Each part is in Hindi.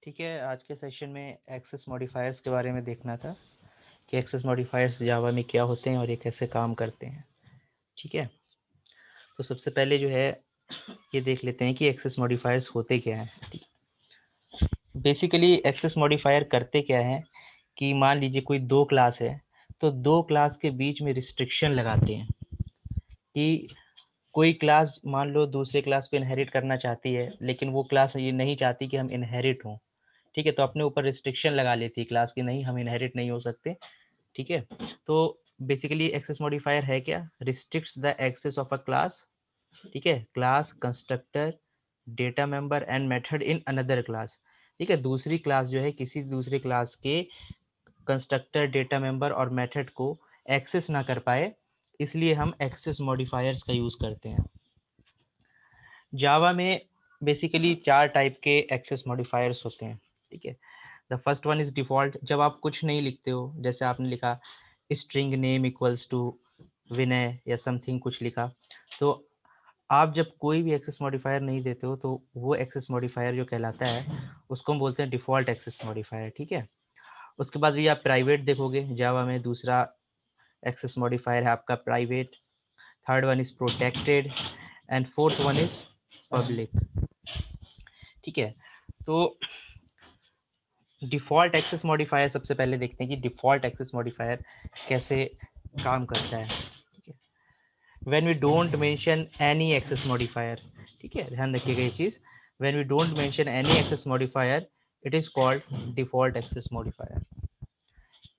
ठीक है, आज के सेशन में एक्सेस मॉडिफायर्स के बारे में देखना था कि एक्सेस मॉडिफायर्स जावा में क्या होते हैं और ये कैसे काम करते हैं। ठीक है, तो सबसे पहले जो है ये देख लेते हैं कि एक्सेस मॉडिफायर्स होते क्या हैं। बेसिकली एक्सेस मॉडिफायर करते क्या हैं कि मान लीजिए कोई दो क्लास है, तो दो क्लास के बीच में रिस्ट्रिक्शन लगाते हैं कि कोई क्लास मान लो दूसरे क्लास पे इनहेरिट करना चाहती है, लेकिन वो क्लास ये नहीं चाहती कि हम इनहेरिट हों। ठीक है, तो अपने ऊपर रिस्ट्रिक्शन लगा लेती है क्लास की, नहीं हम इनहेरिट नहीं हो सकते। ठीक है, तो बेसिकली एक्सेस मॉडिफायर है क्या, restricts the access of a class. ठीक है, class, constructor, data member and method in another class. ठीक है, दूसरी क्लास जो है किसी दूसरे क्लास के कंस्ट्रक्टर, डेटा मेंबर और मेथड को एक्सेस ना कर पाए, इसलिए हम एक्सेस मॉडिफायर्स का यूज करते हैं। जावा में बेसिकली चार टाइप के एक्सेस मॉडिफायर्स होते हैं। ठीक है, the first one is default. जब आप कुछ नहीं लिखते हो, जैसे आपने लिखा स्ट्रिंग नेम इक्वल्स टू विनय या समथिंग कुछ लिखा, तो आप जब कोई भी एक्सेस मॉडिफायर नहीं देते हो तो वो एक्सेस मॉडिफायर जो कहलाता है उसको हम बोलते हैं डिफॉल्ट एक्सेस मॉडिफायर। ठीक है, उसके बाद भी आप प्राइवेट देखोगे, जावा में दूसरा एक्सेस मॉडिफायर है आपका private, third one is protected and fourth one is public. ठीक है, तो डिफ़ॉल्ट एक्सेस मॉडिफायर सबसे पहले देखते हैं कि डिफ़ॉल्ट एक्सेस मॉडिफायर कैसे काम करता है। ठीक है, when we don't mention any access modifier, ठीक है, ध्यान रखिएगा ये चीज़, when we don't mention any access modifier it is called default access modifier.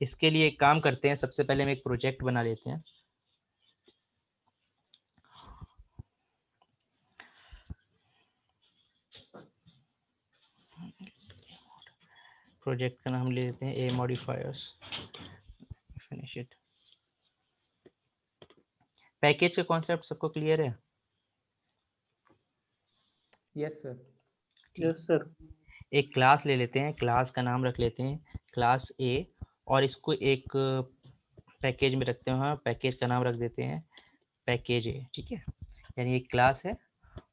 इसके लिए एक काम करते हैं, सबसे पहले हम एक प्रोजेक्ट बना लेते हैं। प्रोजेक्ट का नाम ले लेते हैं ए मॉडिफायर्स, फिनिश इट। पैकेज का कॉन्सेप्ट सबको क्लियर है? Yes sir. Yes sir. एक क्लास ले लेते हैं, क्लास का नाम रख लेते हैं क्लास ए, और इसको एक पैकेज में रखते हैं, हाँ पैकेज का नाम रख देते हैं पैकेज ए। ठीक है, यानी एक क्लास है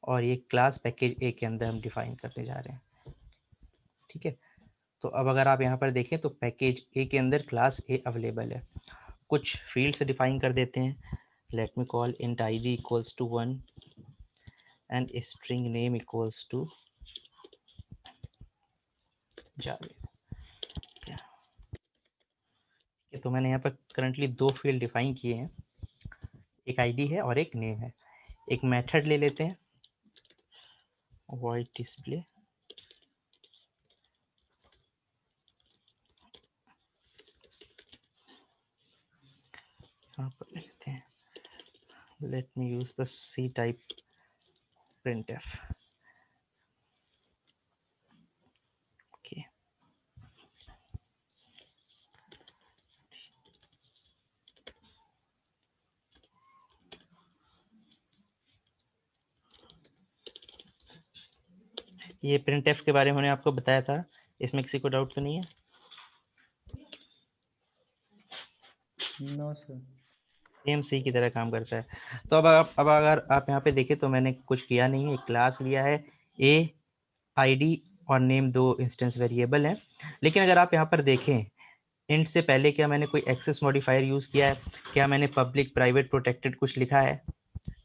और ये क्लास पैकेज ए के अंदर हम डिफाइन करने जा रहे हैं। ठीक है, तो अब अगर आप यहाँ पर देखें तो पैकेज ए के अंदर क्लास ए अवेलेबल है। कुछ फील्ड से डिफाइन कर देते हैं, let me call int id equals to 1 and string name equals to Javed. तो मैंने यहाँ पर करंटली दो फील्ड डिफाइन किए हैं, एक आईडी है और एक नेम है। एक मेथड ले लेते हैं void display, यहाँ पर ले लेते हैं let me use the C type printf। Okay, ये printf के बारे में मैंने आपको बताया था, इसमें किसी को डाउट तो नहीं है? No sir. सेम सी की तरह काम करता है। तो अब अगर आप यहाँ पे देखें तो मैंने कुछ किया नहीं है, एक क्लास लिया है ए, आईडी और नेम दो इंस्टेंस वेरिएबल हैं। लेकिन अगर आप यहाँ पर देखें, इंट से पहले क्या मैंने कोई एक्सेस मॉडिफायर यूज किया है? क्या मैंने पब्लिक, प्राइवेट, प्रोटेक्टेड कुछ लिखा है?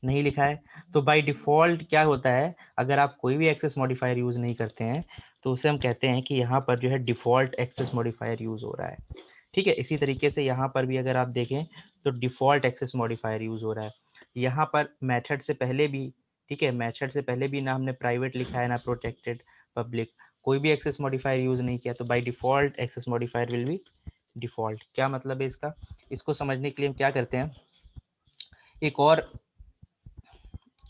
नहीं लिखा है। तो बाय डिफॉल्ट क्या होता है, अगर आप कोई भी एक्सेस मॉडिफायर यूज नहीं करते हैं तो उसे हम कहते हैं कि यहाँ पर जो है डिफॉल्ट एक्सेस मॉडिफायर यूज हो रहा है। ठीक है, इसी तरीके से यहाँ पर भी अगर आप देखें तो डिफॉल्ट एक्सेस मॉडिफायर यूज हो रहा है। यहाँ पर मेथड से पहले भी, ठीक है, मेथड से पहले भी ना हमने प्राइवेट लिखा है ना प्रोटेक्टेड, पब्लिक, कोई भी एक्सेस मॉडिफायर यूज नहीं किया, तो by default access modifier will be default. क्या मतलब है इसका? इसको समझने के लिए हम क्या करते हैं, एक और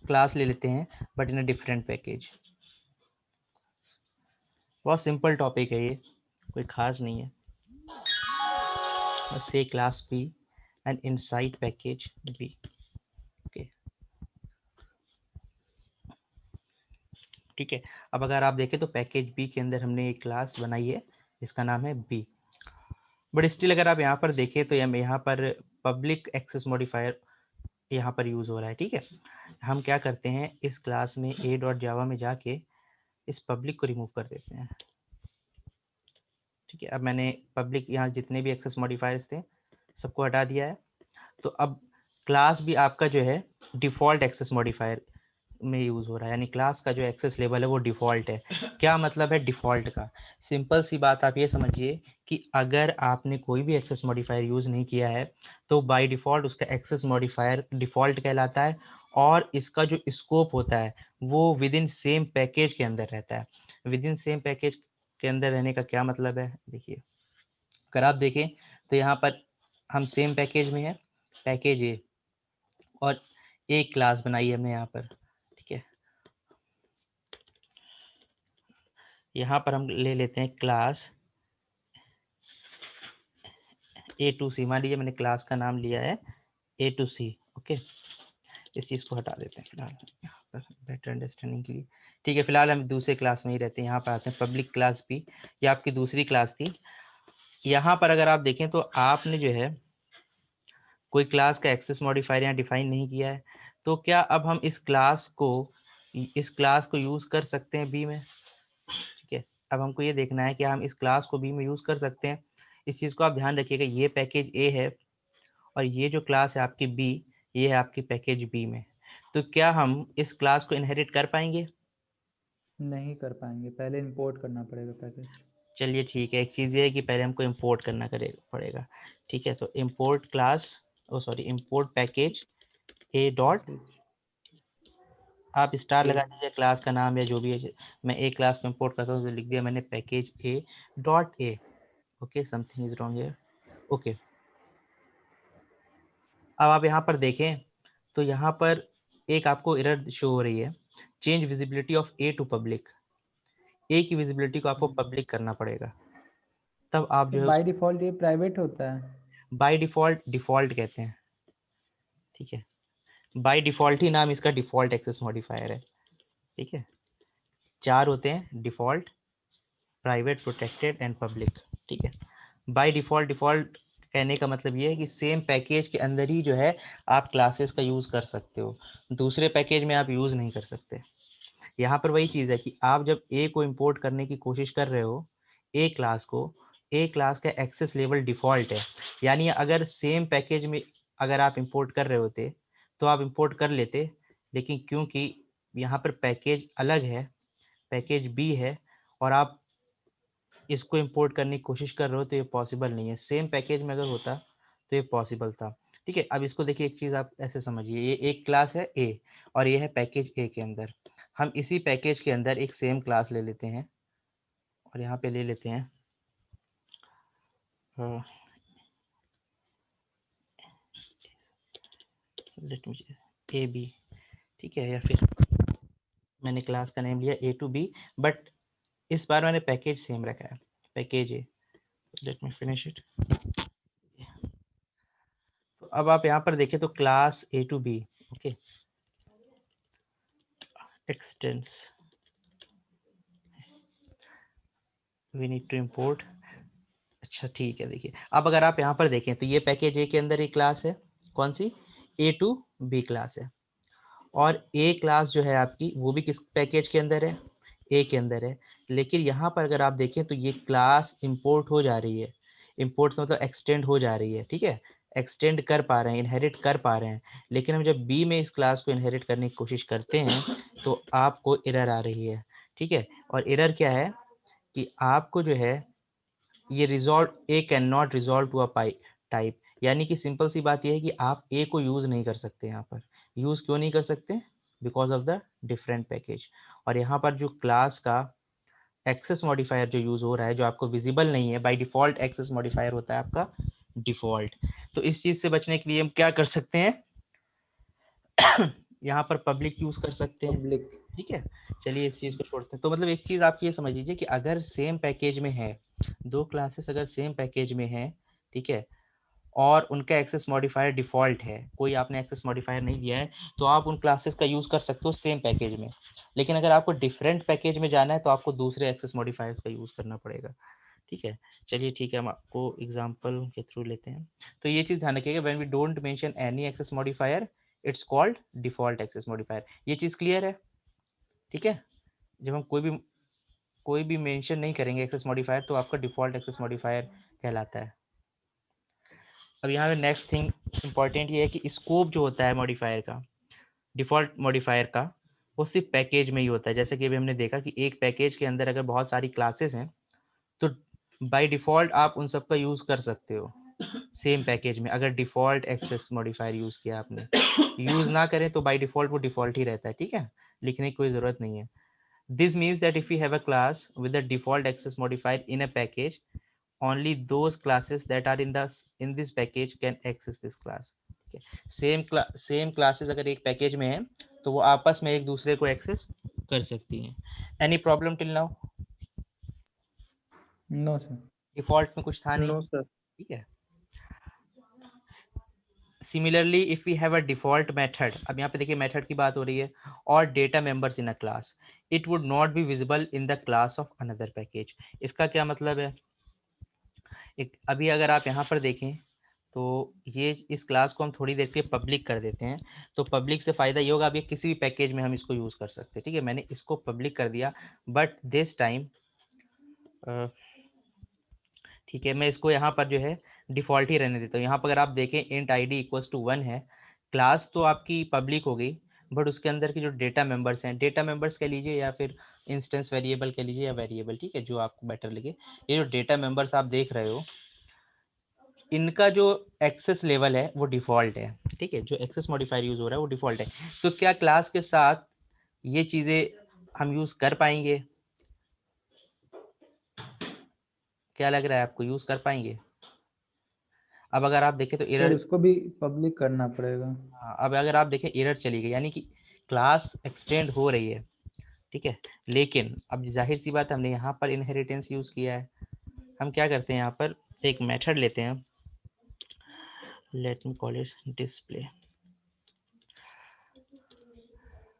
क्लास ले लेते हैं but in a different package. बहुत सिंपल टॉपिक है ये, कोई खास नहीं है। से class B and inside package B. Okay, ठीक है, अब अगर आप देखें तो पैकेज बी के अंदर हमने एक क्लास बनाई है जिसका नाम है बी, बट स्टिल अगर आप यहाँ पर देखें तो यहाँ पर पब्लिक एक्सेस मॉडिफायर यहाँ पर यूज हो रहा है। ठीक है, हम क्या करते हैं, इस क्लास में a डॉट जावा में जाके इस पब्लिक को रिमूव कर देते हैं। ठीक है, अब मैंने पब्लिक यहाँ जितने भी एक्सेस मॉडिफायर्स थे सबको हटा दिया है। तो अब क्लास भी आपका जो है डिफ़ॉल्ट एक्सेस मॉडिफायर में यूज़ हो रहा है, यानी क्लास का जो एक्सेस लेवल है वो डिफ़ॉल्ट है। क्या मतलब है डिफ़ॉल्ट का? सिंपल सी बात आप ये समझिए कि अगर आपने कोई भी एक्सेस मॉडिफायर यूज़ नहीं किया है तो बाय डिफ़ॉल्ट उसका एक्सेस मॉडिफायर डिफ़ॉल्ट कहलाता है, और इसका जो स्कोप होता है वो विद इन सेम पैकेज के अंदर रहता है। विद इन सेम पैकेज के अंदर रहने का क्या मतलब है? देखिए, अगर आप देखें तो यहाँ पर हम सेम पैकेज में है, पैकेज ए, और एक क्लास बनाई है हमने यहाँ पर। ठीक है, यहाँ पर हम ले लेते हैं क्लास A2C। मान लीजिए मैंने क्लास का नाम लिया है A2C। ओके, इस चीज़ को हटा देते हैं फिलहाल यहाँ पर बेटर अंडरस्टैंडिंग के लिए। ठीक है, फिलहाल हम दूसरे क्लास में ही रहते हैं। यहाँ पर आते हैं पब्लिक क्लास भी, ये आपकी दूसरी क्लास थी। यहाँ पर अगर आप देखें तो आपने जो है कोई क्लास का एक्सेस मॉडिफायर यहाँ डिफाइन नहीं किया है, तो क्या अब हम इस क्लास को यूज़ कर सकते हैं बी में? ठीक है, अब हमको ये देखना है कि हम इस क्लास को बी में यूज़ कर सकते हैं। इस चीज़ को आप ध्यान रखिएगा, ये पैकेज ए है और ये जो क्लास है आपकी बी, ये है आपकी पैकेज बी में। तो क्या हम इस क्लास को इनहेरिट कर पाएंगे? नहीं कर पाएंगे, पहले इंपोर्ट करना पड़ेगा पैकेज। चलिए ठीक है, एक चीज़ ये है कि पहले हमको इंपोर्ट करना पड़ेगा। ठीक है, तो import class, oh sorry, import package A dot, package आप स्टार ए लगा दीजिए क्लास का नाम या जो भी है। मैं एक क्लास में इंपोर्ट करता हूँ तो लिख दिया मैंने package A dot A. Okay, something is wrong here. Okay, अब आप यहाँ पर देखें तो यहाँ पर एक आपको एरर शो हो रही है, change visibility of A to public. A की विजिबिलिटी को आपको पब्लिक करना पड़ेगा, तब आप सर जो है बाय डिफ़ॉल्ट ये प्राइवेट होता है। बाय डिफ़ॉल्ट, डिफ़ॉल्ट कहते हैं। ठीक है, बाय डिफ़ॉल्ट ही नाम इसका डिफ़ॉल्ट एक्सेस मॉडिफायर है। ठीक है, 4 होते हैं, default, private, protected and public. ठीक है, बाय डिफ़ॉल्ट, डिफ़ॉल्ट कहने का मतलब ये है कि सेम पैकेज के अंदर ही जो है आप क्लासेस का यूज़ कर सकते हो, दूसरे पैकेज में आप यूज़ नहीं कर सकते। यहाँ पर वही चीज़ है कि आप जब ए को इंपोर्ट करने की कोशिश कर रहे हो, ए क्लास को, ए क्लास का एक्सेस लेवल डिफ़ॉल्ट है, यानी अगर सेम पैकेज में अगर आप इंपोर्ट कर रहे होते तो आप इंपोर्ट कर लेते, लेकिन क्योंकि यहाँ पर पैकेज अलग है, पैकेज बी है, और आप इसको इंपोर्ट करने की कोशिश कर रहे हो तो ये पॉसिबल नहीं है। सेम पैकेज में अगर होता तो ये पॉसिबल था। ठीक है, अब इसको देखिए, एक चीज़ आप ऐसे समझिए, ये एक क्लास है ए और ये है पैकेज ए के अंदर। हम इसी पैकेज के अंदर एक सेम क्लास ले लेते हैं और यहाँ पे ले लेते हैं लेट मी ए बी। ठीक है, या फिर मैंने क्लास का नेम लिया ए टू बी, बट इस बार मैंने पैकेज सेम रखा है, package A. Let me finish it. तो अब आप यहाँ पर देखें तो class A to B, okay, extends we need to import. अच्छा ठीक है, देखिए अब अगर आप यहाँ पर देखें तो ये पैकेज ए के अंदर एक क्लास है, कौन सी? ए टू बी क्लास है, और ए क्लास जो है आपकी वो भी किस पैकेज के अंदर है? ए के अंदर है। लेकिन यहाँ पर अगर आप देखें तो ये क्लास इंपोर्ट हो जा रही है, इंपोर्ट से मतलब एक्सटेंड हो जा रही है। ठीक है, एक्सटेंड कर पा रहे हैं, इनहेरिट कर पा रहे हैं, लेकिन हम जब बी में इस क्लास को इनहेरिट करने की कोशिश करते हैं तो आपको एरर आ रही है। ठीक है, और एरर क्या है कि आपको जो है ये resolve, A can not resolve to a pie type, यानी कि सिंपल सी बात ये है कि आप ए को यूज नहीं कर सकते। यहाँ पर यूज क्यों नहीं कर सकते? Because of the different package. और यहाँ पर जो क्लास का एक्सेस मॉडिफायर जो यूज हो रहा है, जो आपको विजिबल नहीं है, बाय डिफॉल्ट एक्सेस मॉडिफायर होता है आपका डिफॉल्ट। तो इस चीज से बचने के लिए हम क्या कर सकते हैं? यहाँ पर पब्लिक यूज कर सकते हैं। पब्लिक। ठीक है, चलिए इस चीज को छोड़ते हैं। तो मतलब एक चीज आप ये समझ लीजिए कि अगर सेम पैकेज में है, दो क्लासेस अगर सेम पैकेज में है, ठीक है, और उनका एक्सेस मॉडिफायर डिफॉल्ट है, कोई आपने एक्सेस मॉडिफायर नहीं दिया है, तो आप उन क्लासेस का यूज कर सकते हो सेम पैकेज में। लेकिन अगर आपको डिफरेंट पैकेज में जाना है तो आपको दूसरे एक्सेस मॉडिफायर्स का यूज करना पड़ेगा। ठीक है, चलिए ठीक है, हम आपको एग्जांपल के थ्रू लेते हैं। तो ये चीज ध्यान रखिएगा, when we don't mention any access modifier, it's called default access modifier. ये चीज क्लियर है? ठीक है, जब हम कोई भी मेंशन नहीं करेंगे एक्सेस मॉडिफायर तो आपका डिफॉल्ट एक्सेस मॉडिफायर कहलाता है। अब यहाँ पे नेक्स्ट थिंग इंपॉर्टेंट ये है कि स्कोप जो होता है मॉडिफायर का, डिफॉल्ट मॉडिफायर का, वो सिर्फ पैकेज में ही होता है। जैसे कि अभी हमने देखा कि एक पैकेज के अंदर अगर बहुत सारी क्लासेस हैं तो बाय डिफॉल्ट आप उन सब का यूज़ कर सकते हो सेम पैकेज में, अगर डिफॉल्ट एक्सेस मॉडिफायर यूज़ किया आपने। यूज़ ना करें तो बाय डिफॉल्ट वो डिफॉल्ट ही रहता है, ठीक है, लिखने की कोई ज़रूरत नहीं है। This means that if you have a class with the default access modifier in a package, only those classes that are in this package can access this class। Same classes अगर एक पैकेज में है तो वो आपस में एक दूसरे को एक्सेस कर सकती हैं। Any problem till now? No sir. Default में कुछ था नहीं, नो सर। ठीक है। Similarly if we have a default method, अब यहाँ पे देखिए मेथड की बात हो रही है, और data members in a class, it would not be visible in the class of another package. इसका क्या मतलब है? एक अभी अगर आप यहाँ पर देखें तो ये इस क्लास को हम थोड़ी देर के लिए पब्लिक कर देते हैं, तो पब्लिक से फ़ायदा ये होगा, अब ये किसी भी पैकेज में हम इसको यूज़ कर सकते हैं, ठीक है। मैंने इसको पब्लिक कर दिया, बट दिस टाइम ठीक है, मैं इसको यहाँ पर जो है डिफ़ॉल्ट ही रहने देता हूँ। यहाँ पर अगर आप देखें int I D equals to 1 है, क्लास तो आपकी पब्लिक हो गई, बट उसके अंदर की जो डेटा मेंबर्स हैं, डेटा मेंबर्स कह लीजिए या फिर इंस्टेंस वेरिएबल कह लीजिए या वेरिएबल, ठीक है, जो आपको बेटर लगे। ये जो डेटा मेंबर्स आप देख रहे हो, इनका जो एक्सेस लेवल है वो डिफ़ॉल्ट है, ठीक है, जो एक्सेस मॉडिफायर यूज़ हो रहा है वो डिफ़ॉल्ट है। तो क्या क्लास के साथ ये चीज़ें हम यूज़ कर पाएंगे? क्या लग रहा है आपको, यूज़ कर पाएंगे? अब अगर आप देखें तो सर एरर, उसको भी पब्लिक करना पड़ेगा। अब अगर आप देखें एरर चली गई, यानी कि क्लास एक्सटेंड हो रही है, ठीक है, लेकिन अब जाहिर सी बात हमने यहाँ पर इनहेरिटेंस यूज़ किया है। हम क्या करते हैं, यहाँ पर एक मेथड लेते हैं, let me call it display.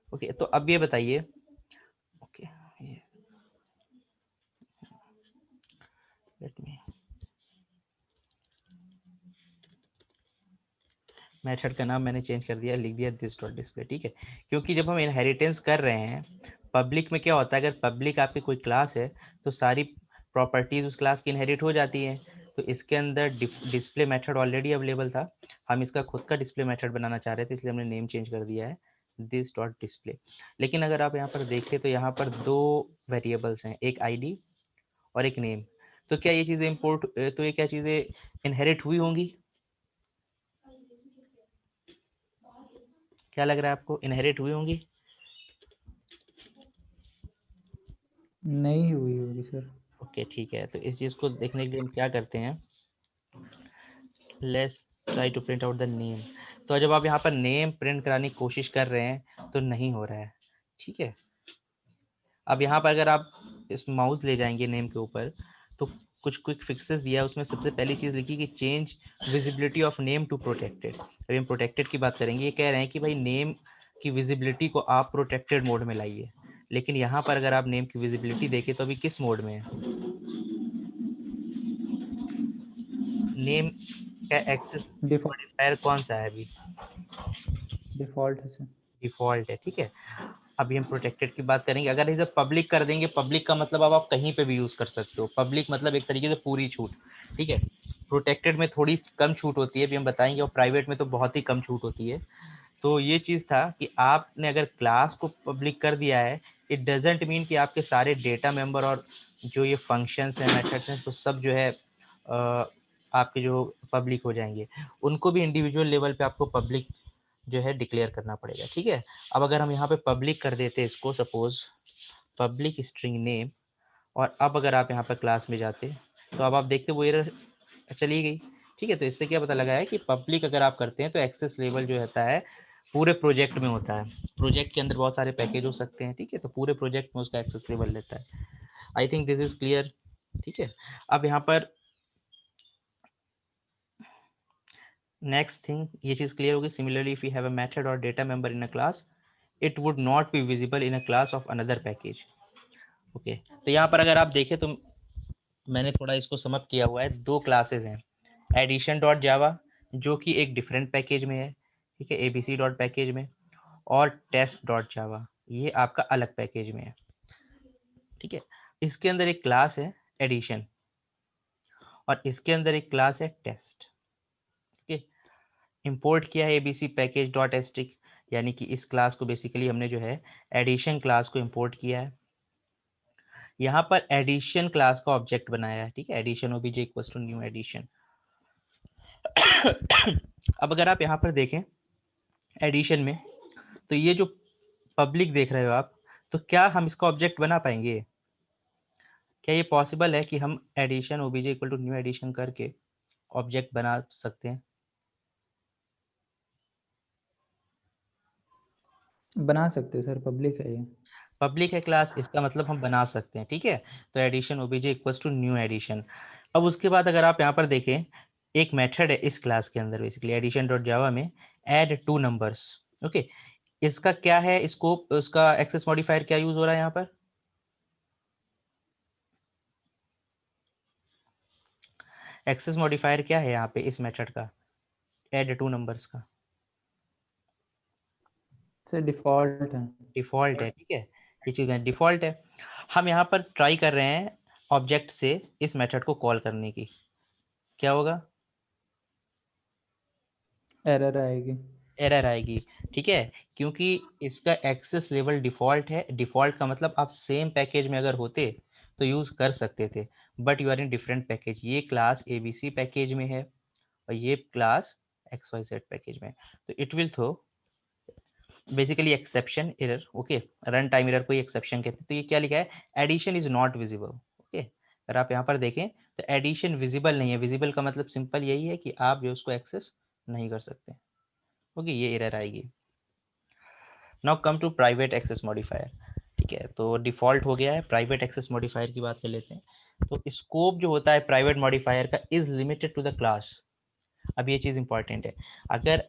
Okay, तो अब ये बताइए, ओके, लेट मी, मेथड का नाम मैंने चेंज कर दिया, लिख दिया दिस डॉट डिस्प्ले, ठीक है, क्योंकि जब हम इनहेरिटेंस कर रहे हैं पब्लिक में क्या होता है, अगर पब्लिक आपकी कोई क्लास है तो सारी प्रॉपर्टीज उस क्लास की इनहेरिट हो जाती हैं। तो इसके अंदर डिस्प्ले मेथड ऑलरेडी अवेलेबल था, हम इसका खुद का डिस्प्ले मेथड बनाना चाह रहे थे, इसलिए हमने नेम चेंज कर दिया है दिस डॉट डिस्प्ले। लेकिन अगर आप यहाँ पर देखें तो यहाँ पर दो वेरिएबल्स हैं, एक आईडी और एक नेम। तो क्या ये चीज़ें इम्पोर्ट, तो ये क्या चीज़ें इनहेरिट हुई होंगी? क्या लग रहा है आपको, इनहेरिट हुई होंगी? नहीं हुई होगी सर। ओके, ठीक है, तो इस चीज़ को देखने के लिए हम क्या करते हैं, let's try to print out the name. तो जब आप यहाँ पर नेम प्रिंट कराने की कोशिश कर रहे हैं तो नहीं हो रहा है, ठीक है। अब यहाँ पर अगर आप इस माउस ले जाएंगे नेम के ऊपर तो कुछ क्विक फिक्सेस दिया है, उसमें सबसे पहली चीज़ लिखी कि change visibility of name to protected. अभी हम प्रोटेक्टेड की बात करेंगे, ये कह रहे हैं कि भाई नेम की विजिबिलिटी को आप प्रोटेक्टेड मोड में लाइए। लेकिन यहाँ पर अगर आप नेम की विजिबिलिटी देखें तो अभी किस मोड में है, नेम का एक्सेस डिफॉल्ट, मॉडिफायर कौन सा है? अभी डिफॉल्ट है सर। डिफॉल्ट है, ठीक है। अभी हम प्रोटेक्टेड की बात करेंगे। अगर इसे पब्लिक कर देंगे, पब्लिक का मतलब अब आप कहीं पे भी यूज कर सकते हो, पब्लिक मतलब एक तरीके से पूरी छूट, ठीक है। प्रोटेक्टेड में थोड़ी कम छूट होती है, अभी हम बताएंगे, और प्राइवेट में तो बहुत ही कम छूट होती है। तो ये चीज़ था कि आपने अगर क्लास को पब्लिक कर दिया है, इट डजेंट मीन कि आपके सारे डेटा मेंबर और जो ये फंक्शंस हैं, मेथड्स हैं, तो सब जो है आपके जो पब्लिक हो जाएंगे, उनको भी इंडिविजुअल लेवल पे आपको पब्लिक जो है डिक्लेयर करना पड़ेगा, ठीक है। अब अगर हम यहाँ पे पब्लिक कर देते हैं इसको, सपोज पब्लिक स्ट्रिंग नेम, और अब अगर आप यहाँ पर क्लास में जाते तो अब आप देखते वो एरर चली गई, ठीक है। तो इससे क्या पता लगा है कि पब्लिक अगर आप करते हैं तो एक्सेस लेवल जो रहता है पूरे प्रोजेक्ट में होता है। प्रोजेक्ट के अंदर बहुत सारे पैकेज हो सकते हैं, ठीक है, तो पूरे प्रोजेक्ट में उसका एक्सेस लेवल रहता है। I think this is clear, ठीक है। अब यहाँ पर नेक्स्ट थिंग, ये चीज़ क्लियर होगी। Similarly if you have a method और data member in a class, it would not be visible in a class of another package. Okay, तो यहाँ पर अगर आप देखें तो मैंने थोड़ा इसको समअप किया हुआ है, दो क्लासेस हैं, एडिशन डॉट जावा जो कि एक डिफरेंट पैकेज में है, ठीक है, एबीसी डॉट पैकेज में, और टेस्ट डॉट जावा ये आपका अलग पैकेज में है, ठीक है। इसके अंदर एक क्लास है एडिशन और इसके अंदर एक क्लास है टेस्ट। ठीक है, इंपोर्ट किया है एबीसी पैकेज डॉट एस्ट्रिक, यानी कि इस क्लास को बेसिकली हमने जो है एडिशन क्लास को इंपोर्ट किया है। यहाँ पर एडिशन क्लास का ऑब्जेक्ट बनाया है। ठीक है, addition OBJ equals to new addition. अब अगर आप यहाँ पर देखें एडिशन में, तो ये जो पब्लिक देख रहे हो आप, तो क्या हम इसका ऑब्जेक्ट बना पाएंगे? क्या ये पॉसिबल है कि हम addition OBJ equal to new addition करके ऑब्जेक्ट बना सकते हैं? बना सकते हैं सर, पब्लिक है ये। पब्लिक है क्लास, इसका मतलब हम बना सकते हैं। ठीक है, तो addition OBJ equals to new addition. अब उसके बाद अगर आप यहाँ पर देखें, एक मेथड है इस क्लास के अंदर बेसिकली एडिशन डॉट जावा में, ऐड टू नंबर्स। ओके, इसका क्या है स्कोप, उसका एक्सेस मॉडिफायर क्या यूज हो रहा है यहाँ पर? एक्सेस मॉडिफायर क्या है यहाँ पे इस मेथड का, ऐड टू नंबर्स का? सर डिफ़ॉल्ट है। डिफॉल्ट है। ठीक है, ये चीज़ है डिफॉल्ट है। हम यहाँ पर ट्राई कर रहे हैं ऑब्जेक्ट से इस मेथड को कॉल करने की, क्या होगा? एरर आएगी। एरर आएगी। ठीक है, क्योंकि इसका एक्सेस लेवल डिफॉल्ट है। डिफॉल्ट का मतलब आप सेम पैकेज में अगर होते तो यूज़ कर सकते थे, but you are in different package. ये क्लास एबीसी पैकेज में है और ये class X Y Z package में, तो it will throw basically exception error. Okay, run time error कोई एक्सेप्शन कहते हैं। तो ये क्या लिखा है, addition is not visible. Okay, अगर आप यहाँ पर देखें तो एडिशन विजिबल नहीं है। विजिबल का मतलब सिंपल यही है कि आप जो उसको एक्सेस नहीं कर सकते। ओके, ये एरर आएगी। Now come to private access modifier. ठीक है, तो डिफॉल्ट हो गया है, प्राइवेट एक्सेस मॉडिफायर की बात कर लेते हैं। तो स्कोप जो होता है प्राइवेट मॉडिफायर का is limited to the class. अब ये चीज़ इंपॉर्टेंट है, अगर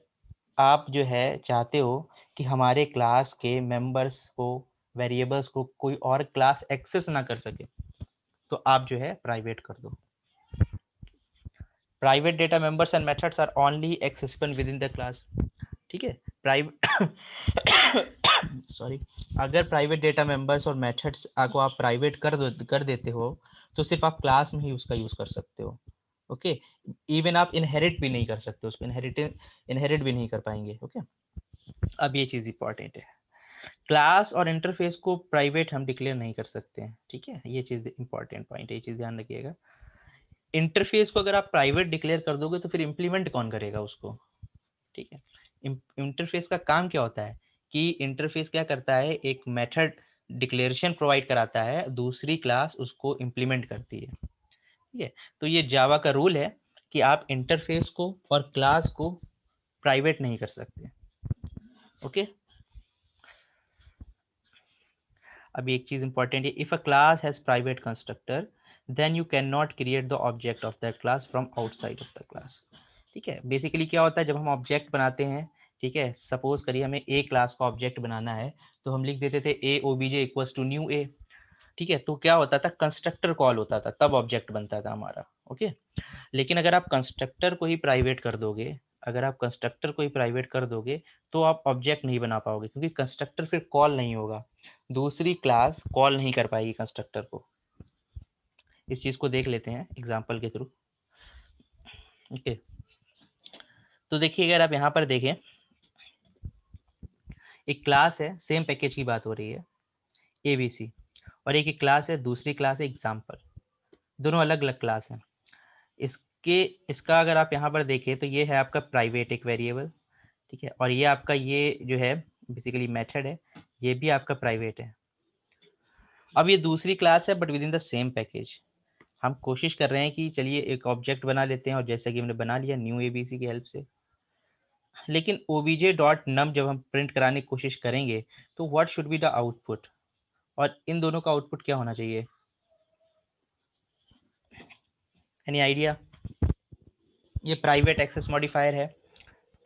आप जो है चाहते हो कि हमारे क्लास के मेंबर्स को, वेरिएबल्स को कोई और क्लास एक्सेस ना कर सके, तो आप जो है प्राइवेट कर दो। Private data members and methods are only accessible with in the class. ठीक है, प्राइवेट सॉरी, अगर प्राइवेट डेटा मेंबर्स और मेथड्स को आप प्राइवेट कर देते हो, तो सिर्फ आप क्लास में ही उसका यूज कर सकते हो। ओके, इवन आप इनहेरिट भी नहीं कर सकते उसको, इनहेरिट भी नहीं कर पाएंगे। ओके, अब ये चीज़ इंपॉर्टेंट है, क्लास और इंटरफेस को प्राइवेट हम डिक्लेयर नहीं कर सकते हैं। ठीक है, ये चीज़ इंपॉर्टेंट पॉइंट है, ये चीज़ ध्यान रखिएगा। इंटरफेस को अगर आप प्राइवेट डिक्लेयर कर दोगे तो फिर इम्प्लीमेंट कौन करेगा उसको? ठीक है, इंटरफेस का काम क्या होता है कि इंटरफेस क्या करता है, एक मेथड डिक्लेरेशन प्रोवाइड कराता है, दूसरी क्लास उसको इम्प्लीमेंट करती है। ठीक है, तो ये जावा का रूल है कि आप इंटरफेस को और क्लास को प्राइवेट नहीं कर सकते। ओके, अब एक चीज इंपॉर्टेंट है, if a class has private constructor then you can not create the object of that class from outside of the class. ठीक है, बेसिकली क्या होता है जब हम ऑब्जेक्ट बनाते हैं, ठीक है, सपोज करिए हमें ए क्लास का ऑब्जेक्ट बनाना है, तो हम लिख देते थे ए ओबीजे इक्वल्स टू न्यू ए। ठीक है, तो क्या होता था, कंस्ट्रक्टर कॉल होता था, तब ऑब्जेक्ट बनता था हमारा। ओके, लेकिन अगर आप कंस्ट्रक्टर को ही प्राइवेट कर दोगे, अगर आप कंस्ट्रक्टर को ही प्राइवेट कर दोगे, तो आप ऑब्जेक्ट नहीं बना पाओगे, क्योंकि कंस्ट्रक्टर फिर कॉल नहीं होगा, दूसरी क्लास कॉल नहीं कर पाएगी कंस्ट्रक्टर को। इस चीज को देख लेते हैं एग्जाम्पल के थ्रू। ओके, तो देखिए अगर आप यहाँ पर देखें, एक क्लास है, सेम पैकेज की बात हो रही है एबीसी, और एक क्लास है, दूसरी क्लास है एग्जाम्पल, दोनों अलग अलग क्लास हैं। इसके इसका अगर आप यहाँ पर देखें तो ये है आपका प्राइवेट एक वेरिएबल। ठीक है, और ये आपका ये जो है बेसिकली मेथड है, ये भी आपका प्राइवेट है। अब ये दूसरी क्लास है but with in the same package. हम कोशिश कर रहे हैं कि चलिए एक ऑब्जेक्ट बना लेते हैं, और जैसे कि हमने बना लिया न्यू एबीसी की हेल्प से, लेकिन ओबीजे डॉट नम जब हम प्रिंट कराने की कोशिश करेंगे, तो what should be the output, और इन दोनों का आउटपुट क्या होना चाहिए? Any idea? ये प्राइवेट एक्सेस मॉडिफायर है।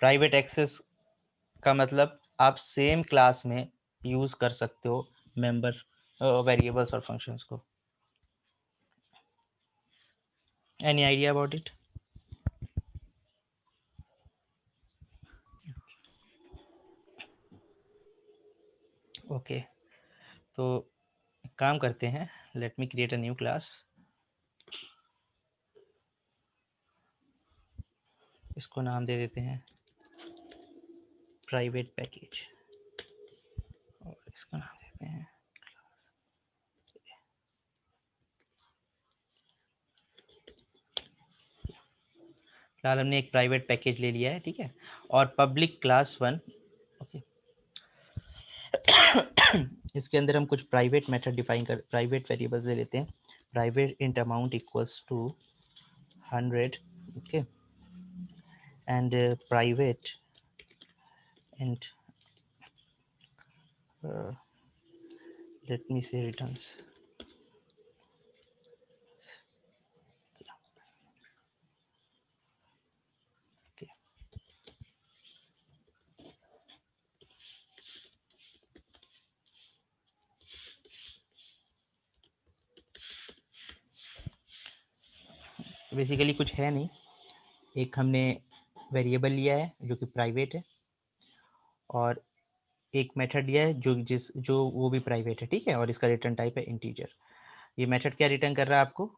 प्राइवेट एक्सेस का मतलब आप सेम क्लास में यूज कर सकते हो मेंबर वेरिएबल्स और फंक्शंस को। Any idea about it? Okay, तो काम करते हैं, let me create a new class, इसको नाम दे देते हैं प्राइवेट पैकेज, और इसका नाम देते हैं फिलहाल हमने एक प्राइवेट पैकेज ले लिया है, ठीक है। और पब्लिक क्लास 1, ओके। इसके अंदर हम कुछ प्राइवेट मेथड डिफाइन कर, प्राइवेट वेरिएबल्स ले लेते हैं। Private int amount equals to 100, okay, and private int let me say returns, okay. Basically कुछ है नहीं, एक हमने वेरिएबल लिया है जो कि प्राइवेट है, और एक मेथड दिया है जो वो भी प्राइवेट है, ठीक है, और इसका रिटर्न टाइप है इंटीजर। ये मेथड क्या रिटर्न कर रहा है आपको,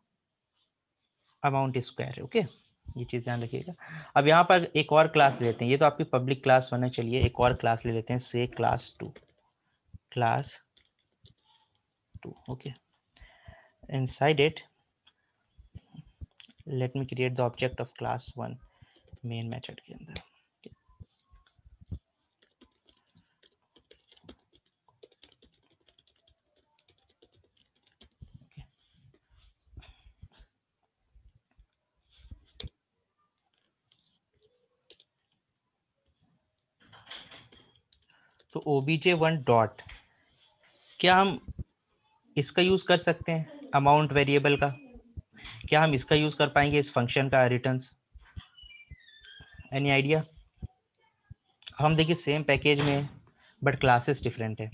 अमाउंट स्क्वायर, ओके। ये चीज़ ध्यान रखिएगा। अब यहाँ पर एक और क्लास लेते हैं, ये तो आपकी पब्लिक क्लास 1 है, चलिए एक और क्लास ले लेते हैं, से class 2, okay. Inside it let me create the object of class 1 main method के अंदर। तो obj1 डॉट, क्या हम इसका यूज कर सकते हैं अमाउंट वेरिएबल का, क्या हम इसका यूज कर पाएंगे इस फंक्शन का रिटर्न्स, एनी आइडिया? हम देखिए सेम पैकेज में बट क्लासेस डिफरेंट है,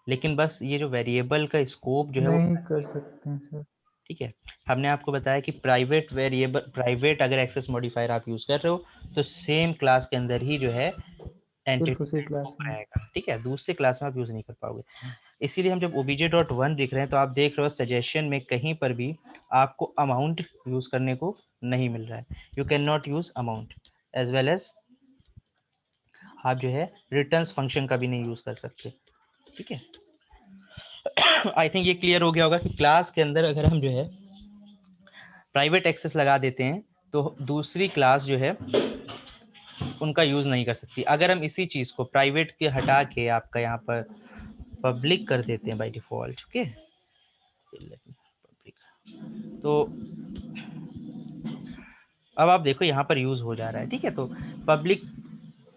लेकिन बस ये जो वेरिएबल का स्कोप जो है वो, नहीं कर सकते हैं सर। ठीक है। हमने आपको बताया कि प्राइवेट वेरिएबल, प्राइवेट अगर एक्सेस मॉडिफायर आप यूज कर रहे हो तो सेम क्लास के अंदर ही जो है सिर्फ एंटिटी उसी स्कोप क्लास में। रहेगा, ठीक है, दूसरे क्लास में आप यूज नहीं कर पाओगे। इसीलिए हम जब obj.1 देख रहे हैं तो आप देख रहे हो सजेशन में कहीं पर भी आपको अमाउंट यूज करने को नहीं मिल रहा है, you can not use amount, as well as आप जो है रिटर्न्स फंक्शन का भी नहीं यूज कर सकते, ठीक है। आई थिंक ये क्लियर हो गया होगा कि क्लास के अंदर अगर हम जो है प्राइवेट एक्सेस लगा देते हैं तो दूसरी क्लास जो है उनका यूज नहीं कर सकती। अगर हम इसी चीज को प्राइवेट के हटा के आपका यहाँ पर पब्लिक कर देते हैं बाय डिफॉल्ट, ओके, तो अब आप देखो यहाँ पर यूज हो जा रहा है, ठीक है। तो पब्लिक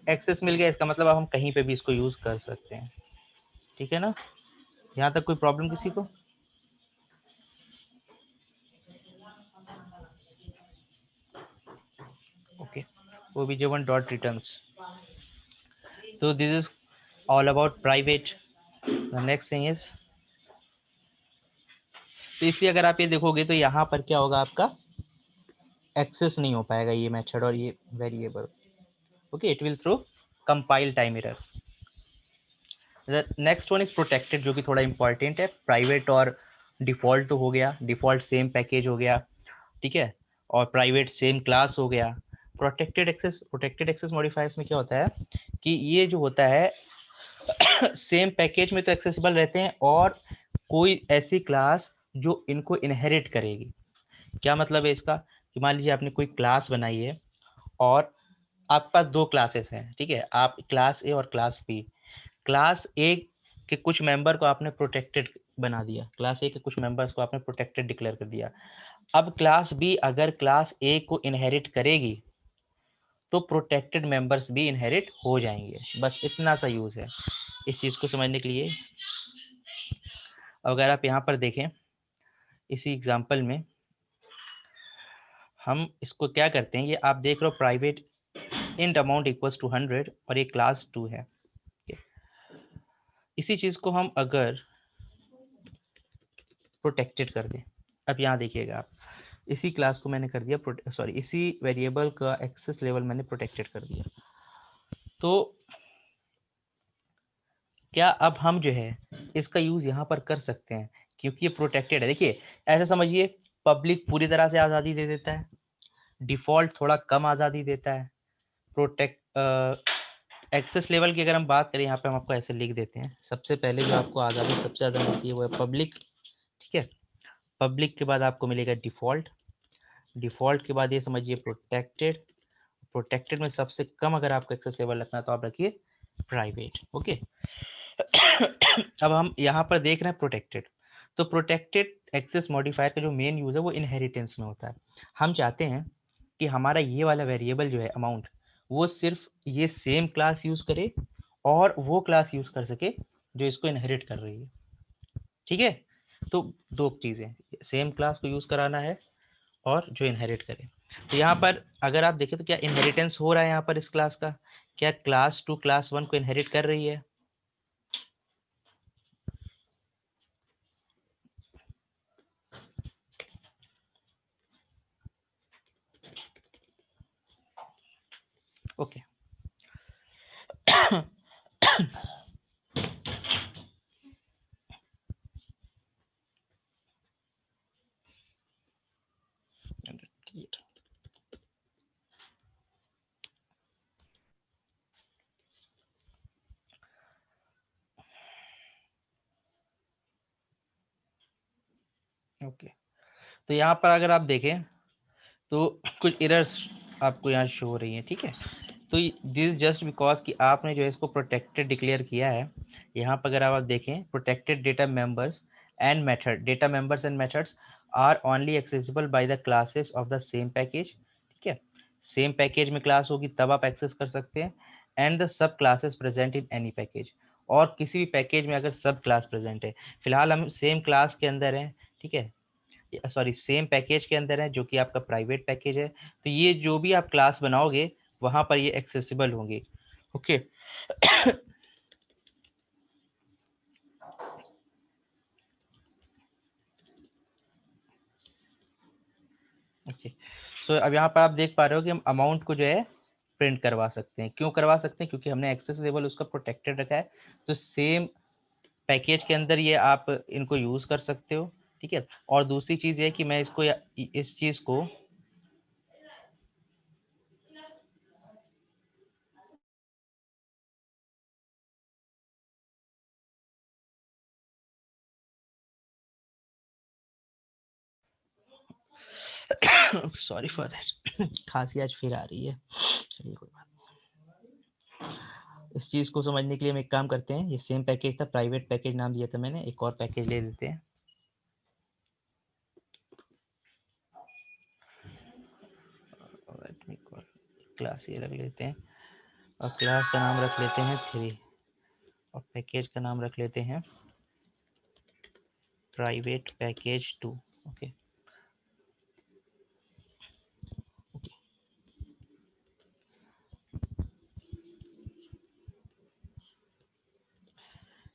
एक्सेस मिल गया, इसका मतलब अब हम कहीं पे भी इसको यूज कर सकते हैं, ठीक है ना। यहाँ तक कोई प्रॉब्लम किसी को? ओके, obj1 डॉट रिटर्न्स, तो this is all about private. The next thing is, तो इसलिए अगर आप ये देखोगे तो यहाँ पर क्या होगा, आपका एक्सेस नहीं हो पाएगा ये मेथड और ये variable, okay, it will throw compile time error. Next one is protected, जो कि थोड़ा इंपॉर्टेंट है। प्राइवेट और डिफॉल्ट तो हो गया, डिफॉल्ट सेम पैकेज हो गया, ठीक है, और प्राइवेट सेम क्लास हो गया। प्रोटेक्टेड एक्सेस मॉडिफायर्स में क्या होता है कि ये जो होता है सेम पैकेज में तो एक्सेसिबल रहते हैं, और कोई ऐसी क्लास जो इनको इनहेरिट करेगी। क्या मतलब है इसका, कि मान लीजिए आपने कोई क्लास बनाई है और आपके पास दो क्लासेस हैं, ठीक है, आप क्लास ए और क्लास बी। क्लास ए के कुछ मेंबर को आपने प्रोटेक्टेड बना दिया, क्लास ए के कुछ मेंबर्स को आपने प्रोटेक्टेड डिक्लेयर कर दिया। अब क्लास बी अगर क्लास ए को इनहेरिट करेगी तो प्रोटेक्टेड मेंबर्स भी इनहेरिट हो जाएंगे, बस इतना सा यूज है इस चीज को समझने के लिए। अगर आप यहाँ पर देखें इसी एग्जांपल में हम इसको क्या करते हैं, ये आप देख रहे हो private int amount equals to 100 और ये क्लास 2 है। इसी चीज को हम अगर प्रोटेक्टेड कर दें, अब यहाँ देखिएगा आप, इसी क्लास को मैंने कर दिया सॉरी, इसी वेरिएबल का एक्सेस लेवल मैंने प्रोटेक्टेड कर दिया, तो क्या अब हम जो है इसका यूज यहाँ पर कर सकते हैं क्योंकि ये प्रोटेक्टेड है। देखिए ऐसे समझिए, पब्लिक पूरी तरह से आज़ादी दे देता है, डिफॉल्ट थोड़ा कम आज़ादी देता है, प्रोटेक्ट एक्सेस लेवल की अगर हम बात करें यहाँ पे हम आपको ऐसे लिख देते हैं। सबसे पहले जो आपको आज़ादी सबसे ज़्यादा मिलती है वो है पब्लिक, ठीक है। पब्लिक के बाद आपको मिलेगा डिफॉल्ट, डिफॉल्ट के बाद ये समझिए प्रोटेक्टेड, प्रोटेक्टेड में सबसे कम अगर आपको एक्सेस लेवल रखना है तो आप रखिए प्राइवेट, ओके। अब हम यहाँ पर देख रहे हैं प्रोटेक्टेड, तो प्रोटेक्टेड एक्सेस मॉडिफायर का जो मेन यूज है वो इनहेरिटेंस में होता है। हम चाहते हैं कि हमारा ये वाला वेरिएबल जो है अमाउंट, वो सिर्फ ये सेम क्लास यूज करे और वो क्लास यूज कर सके जो इसको इनहेरिट कर रही है, ठीक है। तो दो चीजें, सेम क्लास को यूज कराना है और जो इनहेरिट करे। तो यहाँ पर अगर आप देखें तो क्या इनहेरिटेंस हो रहा है यहाँ पर इस क्लास का, क्या क्लास 2 क्लास 1 को इनहेरिट कर रही है? ओके ओके, तो यहाँ पर अगर आप देखें तो कुछ एरर्स आपको यहाँ शो हो रही हैं, ठीक है। तो दिस जस्ट बिकॉज कि आपने जो है इसको प्रोटेक्टेड डिक्लेयर किया है। यहाँ पर अगर आप देखें protected data members and method, data members and methods are only accessible by the classes of the same package, ठीक है। सेम पैकेज में क्लास होगी तब आप एक्सेस कर सकते हैं, and the sub classes present in any package, और किसी भी पैकेज में अगर सब क्लास प्रेजेंट है। फिलहाल हम सेम क्लास के अंदर हैं, ठीक है, सॉरी सेम पैकेज के अंदर है जो कि आपका प्राइवेट पैकेज है। तो ये जो भी आप क्लास बनाओगे वहां पर ये एक्सेसिबल होंगे, ओके। ओके, सो अब यहाँ पर आप देख पा रहे हो कि हम अमाउंट को जो है प्रिंट करवा सकते हैं। क्यों करवा सकते हैं? क्योंकि हमने एक्सेस लेवल उसका प्रोटेक्टेड रखा है। तो सेम पैकेज के अंदर ये आप इनको यूज कर सकते हो, ठीक है। और दूसरी चीज ये है कि मैं इसको इस चीज को सॉरी फॉर दैट, खांसी आज फिर आ रही है, चलिए कोई बात। इस चीज़ को समझने के लिए हम एक काम करते हैं, ये सेम पैकेज था, प्राइवेट पैकेज नाम दिया था मैंने, एक और पैकेज ले लेते हैं। क्लास ये रख लेते हैं और क्लास का नाम रख लेते हैं 3 और पैकेज का नाम रख लेते हैं प्राइवेट पैकेज 2, ओके।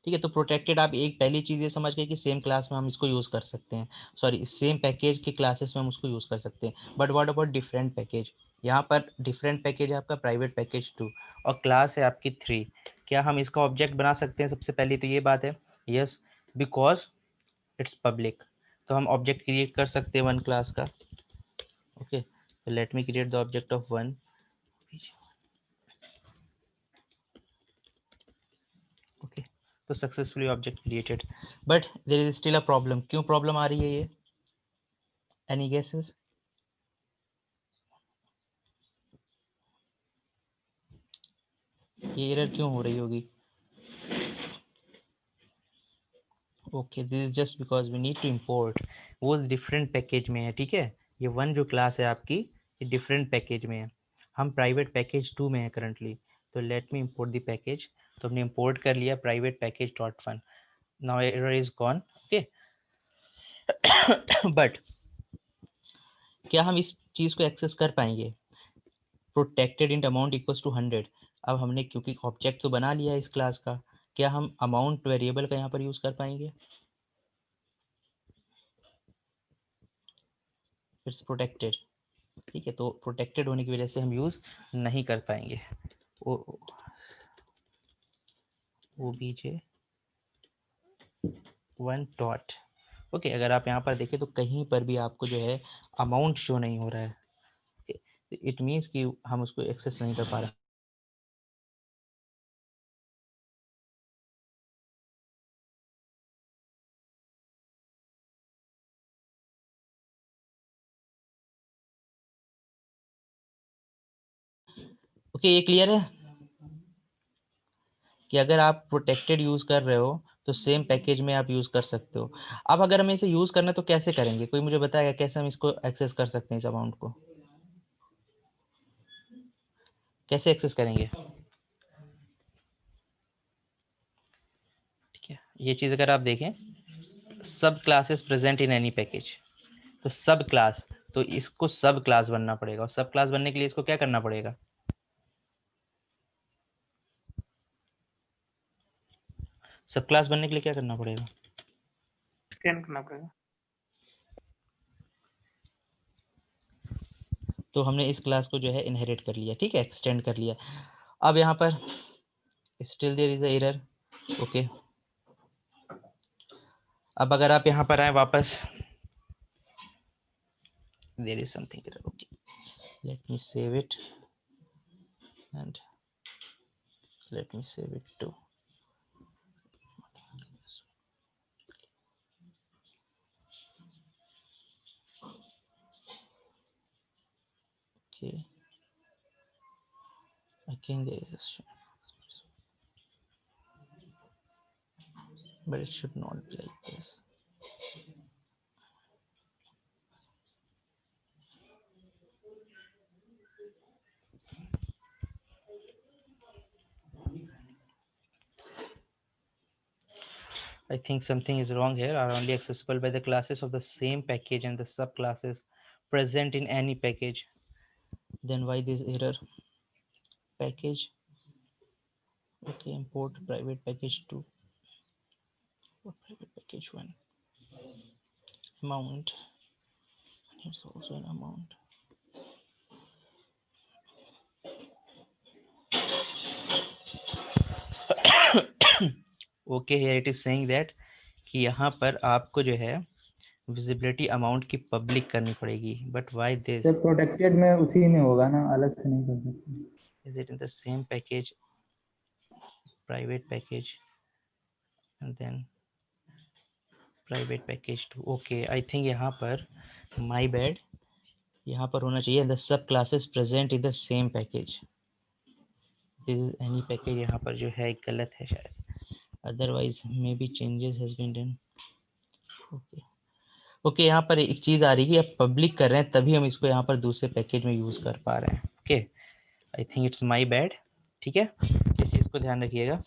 ठीक है, तो प्रोटेक्टेड आप एक पहली चीज़ ये समझ गए कि सेम क्लास में हम इसको यूज़ कर सकते हैं, सॉरी सेम पैकेज के क्लासेस में हम उसको यूज़ कर सकते हैं। But what about different package? यहाँ पर डिफरेंट पैकेज है आपका प्राइवेट पैकेज 2 और क्लास है आपकी 3। क्या हम इसका ऑब्जेक्ट बना सकते हैं? सबसे पहले तो ये बात है, यस, बिकॉज इट्स पब्लिक। तो हम ऑब्जेक्ट क्रिएट कर सकते हैं वन क्लास का, ओके। तो let me create the object of one, okay. तो successfully object created, but there is still a problem. क्यों प्रॉब्लम आ रही है ये? Any guesses? ये एरर क्यों हो रही होगी? Okay, this is just because we need to import, वो डिफरेंट पैकेज में है, ठीक है। ये वन जो क्लास है आपकी ये डिफरेंट पैकेज में है, हम प्राइवेट पैकेज 2 में है करंटली। तो let me import the package. तो हमने इम्पोर्ट कर लिया private package dot fun, now error is gone, okay. But क्या हम इस चीज़ को एक्सेस कर पाएंगे? Protected in amount equals to 100। अब हमने क्योंकि ऑब्जेक्ट तो बना लिया है इस क्लास का, क्या हम अमाउंट वेरिएबल का यहाँ पर यूज़ कर पाएंगे? इट्स प्रोटेक्टेड, ठीक है। तो प्रोटेक्टेड होने की वजह से हम यूज़ नहीं कर पाएंगे। ओ, obj 1 डॉट। ओके, अगर आप यहाँ पर देखें तो कहीं पर भी आपको जो है अमाउंट शो नहीं हो रहा है, इट मीन्स कि हम उसको एक्सेस नहीं कर पा रहे। ओके, ये क्लियर है कि अगर आप प्रोटेक्टेड यूज कर रहे हो तो सेम पैकेज में आप यूज कर सकते हो। अब अगर हमें इसे यूज करना है तो कैसे करेंगे, कोई मुझे बताएगा कैसे हम इसको एक्सेस कर सकते हैं, इस अमाउंट को कैसे एक्सेस करेंगे? ठीक है, ये चीज अगर आप देखें, सब classes present in any package, तो सब क्लास, तो इसको सब क्लास बनना पड़ेगा, और सब क्लास बनने के लिए इसको क्या करना पड़ेगा? सब क्लास बनने के लिए क्या करना पड़ेगा? एक्सटेंड करना पड़ेगा। तो हमने इस क्लास को जो है इनहेरिट कर लिया, ठीक है, एक्सटेंड कर लिया। अब यहाँ पर still there is a error. Okay, अब अगर आप यहाँ पर आए वापस, there is something error. Okay, let me save it and let me save it too. Okay, again there is a string, but it should not be like this. I think something is wrong here. Are only accessible by the classes of the same package and the subclasses present in any package. Then why this error? Package. Okay, import private package 2 or private package 1. Amount. It's also an amount. Okay, here it is saying that कि यहाँ पर आपको जो है विजिबिलिटी अमाउंट की पब्लिक करनी पड़ेगी, but why this? Sir protected में उसी में होगा ना, अलग से नहीं कर सकते। Is it in the same package, private package and then private package 2। Okay, I think यहाँ पर माय बैड, यहाँ पर होना चाहिए the sub classes present in the same package. This is any package, यहाँ पर जो है गलत है शायद, otherwise may be changes has been done. Okay okay, यहाँ पर एक चीज आ रही है कि आप पब्लिक कर रहे हैं तभी हम इसको यहाँ पर दूसरे पैकेज में यूज कर पा रहे हैं। Okay, I think it's my bad. ठीक है, इस चीज को ध्यान रखिएगा।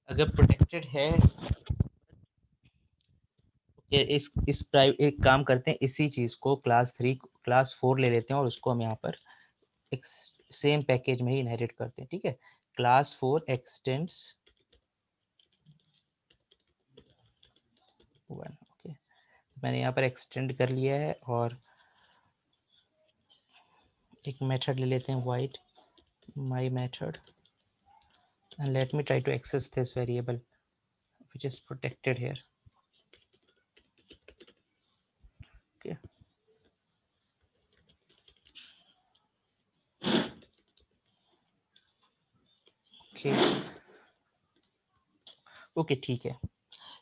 अगर प्रोटेक्टेड है, इस प्राइवेट, एक काम करते हैं, इसी चीज को क्लास 3 क्लास 4 ले लेते हैं और उसको हम यहाँ पर एक सेम पैकेज में ही इनहेरिट करते हैं। ठीक है, क्लास 4 एक्सटेंड्स 1। ओके, मैंने यहाँ पर एक्सटेंड कर लिया है, और एक मेथड ले लेते हैं void my method and let me try to access this variable which is protected here. Okay, okay ठीक है,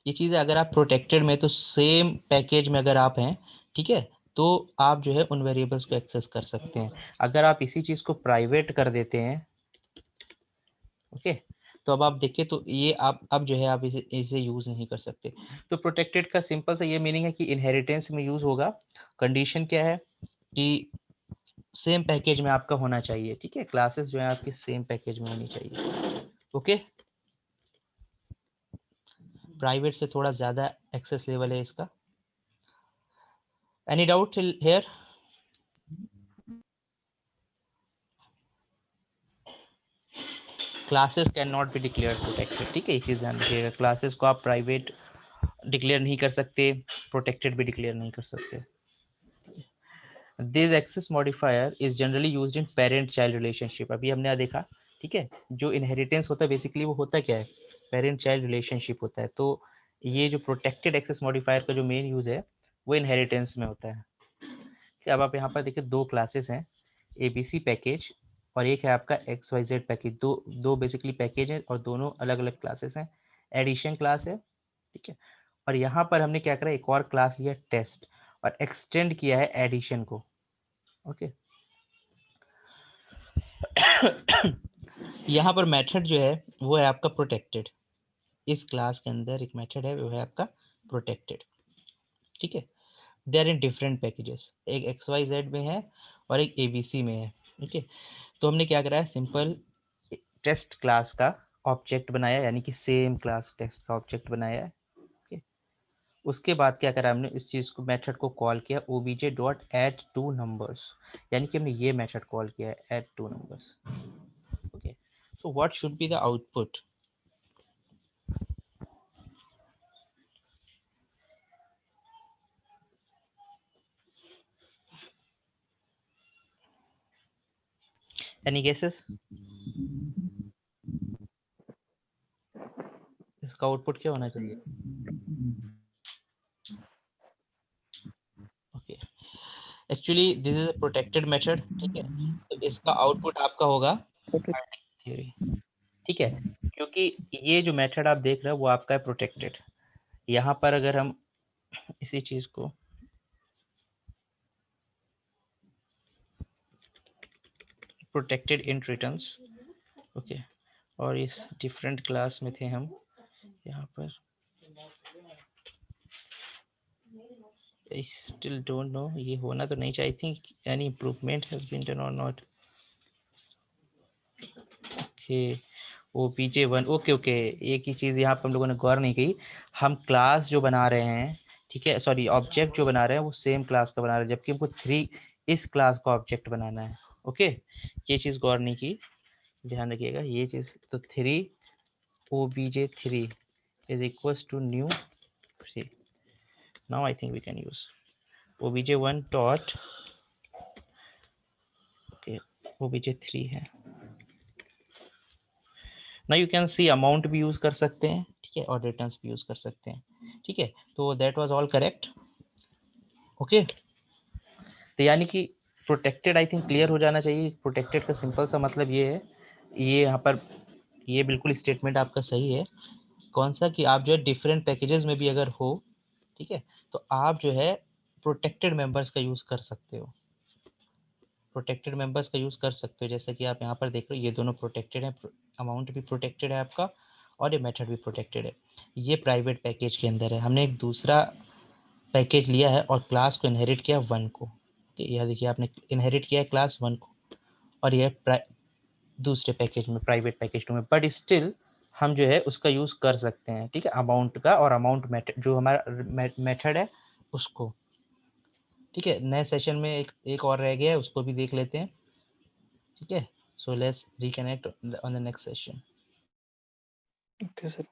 ये चीज़ है, अगर आप प्रोटेक्टेड में तो सेम पैकेज में अगर आप हैं, ठीक है, तो आप जो है उन वेरिएबल्स को एक्सेस कर सकते हैं। अगर आप इसी चीज़ को प्राइवेट कर देते हैं, ओके, तो अब आप देखिए तो ये आप अब जो है आप इसे यूज नहीं कर सकते। तो प्रोटेक्टेड का सिंपल सा ये मीनिंग है कि इनहेरिटेंस में यूज होगा। कंडीशन क्या है कि सेम पैकेज में आपका होना चाहिए। ठीक है, क्लासेस जो है आपकी सेम पैकेज में होनी चाहिए। ओके, प्राइवेट से थोड़ा ज्यादा एक्सेस लेवल है इसका। Any doubt here? Classes can not be declare protected. ठीक है, ये चीज ध्यान रखिएगा, क्लासेस को आप प्राइवेट डिक्लेयर नहीं कर सकते, प्रोटेक्टेड भी डिक्लेयर नहीं कर सकते। This access modifier is generally used in parent child relationship. अभी हमने देखा, ठीक है। जो इनहेरिटेंस होता है बेसिकली वो होता क्या है, पेरेंट चाइल्ड रिलेशनशिप होता है। तो ये जो प्रोटेक्टेड एक्सेस मॉडिफायर का जो मेन यूज है वो इनहेरिटेंस में होता है। अब आप यहाँ पर देखिए दो क्लासेस हैं, एबीसी पैकेज और एक है आपका XYZ पैकेज। दो बेसिकली पैकेज हैं और दोनों अलग अलग क्लासेस हैं। एडिशन क्लास है, ठीक है। और यहाँ पर हमने क्या करा, एक और क्लास लिया टेस्ट और एक्सटेंड किया है एडिशन को। ओके यहाँ पर मेथड जो है वो है आपका प्रोटेक्टेड। इस क्लास के अंदर एक मेथड है वो है आपका प्रोटेक्टेड, ठीक है। They are in different packages, एक XYZ में है और एक ABC में है, ठीक है। तो हमने क्या करा है, सिंपल टेस्ट क्लास का ऑब्जेक्ट बनाया, यानी कि सेम क्लास टेस्ट का ऑब्जेक्ट बनाया है, ठीक है। उसके बाद क्या करा हमने, इस चीज़ को मेथड को कॉल किया obj.add2numbers, यानी कि हमने ये मेथड कॉल किया है add2numbers। Okay, so what should be the output? Any guesses? इसका आउटपुट क्या होना चाहिए? Okay, actually this is a protected method, ठीक है। तो इसका आउटपुट आपका होगा थ्योरी, ठीक है। क्योंकि ये जो मेथड आप देख रहे हो वो आपका है प्रोटेक्टेड। यहाँ पर अगर हम इसी चीज को प्रोटेक्टेड इंट रिटर्न्स, ओके, और इस डिफरेंट क्लास में थे हम, यहाँ पर I still don't know, ये होना तो नहीं चाहिए। I think any improvement has been done or not. Okay, OPJ1, okay, एक ही चीज़ यहाँ पर हम लोगों ने गौर नहीं की, हम क्लास जो बना रहे हैं, ठीक है, सॉरी ऑब्जेक्ट जो बना रहे हैं वो सेम क्लास का बना रहे हैं, जबकि हमको 3 इस क्लास का ऑब्जेक्ट बनाना है। ओके, ये चीज़ गौर नहीं की, ध्यान रखिएगा ये चीज़। तो 3 obj3 is equals to new 3. Now I think we can use obj1 dot, okay, obj3 है। ना यू कैन सी अमाउंट भी यूज कर सकते हैं, ठीक है, और रिटर्न्स भी यूज कर सकते हैं, ठीक है। तो that was all correct. Okay, तो यानी कि प्रोटेक्टेड आई थिंक क्लियर हो जाना चाहिए। प्रोटेक्टेड का सिंपल सा मतलब ये है, ये यहाँ पर ये बिल्कुल स्टेटमेंट आपका सही है। कौन सा, कि आप जो है डिफरेंट पैकेजेस में भी अगर हो, ठीक है, तो आप जो है प्रोटेक्टेड मेंबर्स का यूज कर सकते हो, प्रोटेक्टेड मेंबर्स का यूज कर सकते हो। जैसे कि आप यहाँ पर देख रहे हो ये दोनों प्रोटेक्टेड है, अमाउंट भी प्रोटेक्टेड है आपका और ये मेथड भी प्रोटेक्टेड है। ये प्राइवेट पैकेज के अंदर है। हमने एक दूसरा पैकेज लिया है और क्लास को इनहेरिट किया 1 को, यह देखिए आपने इनहेरिट किया है क्लास 1 को, और यह दूसरे पैकेज में, प्राइवेट पैकेज 2 में, बट स्टिल हम जो है उसका यूज कर सकते हैं, ठीक है, अमाउंट का और अमाउंट मेथड जो हमारा मेथड है उसको, ठीक है। नए सेशन में एक और रह गया है, उसको भी देख लेते हैं, ठीक है। So let's reconnect on the next session. Okay sir.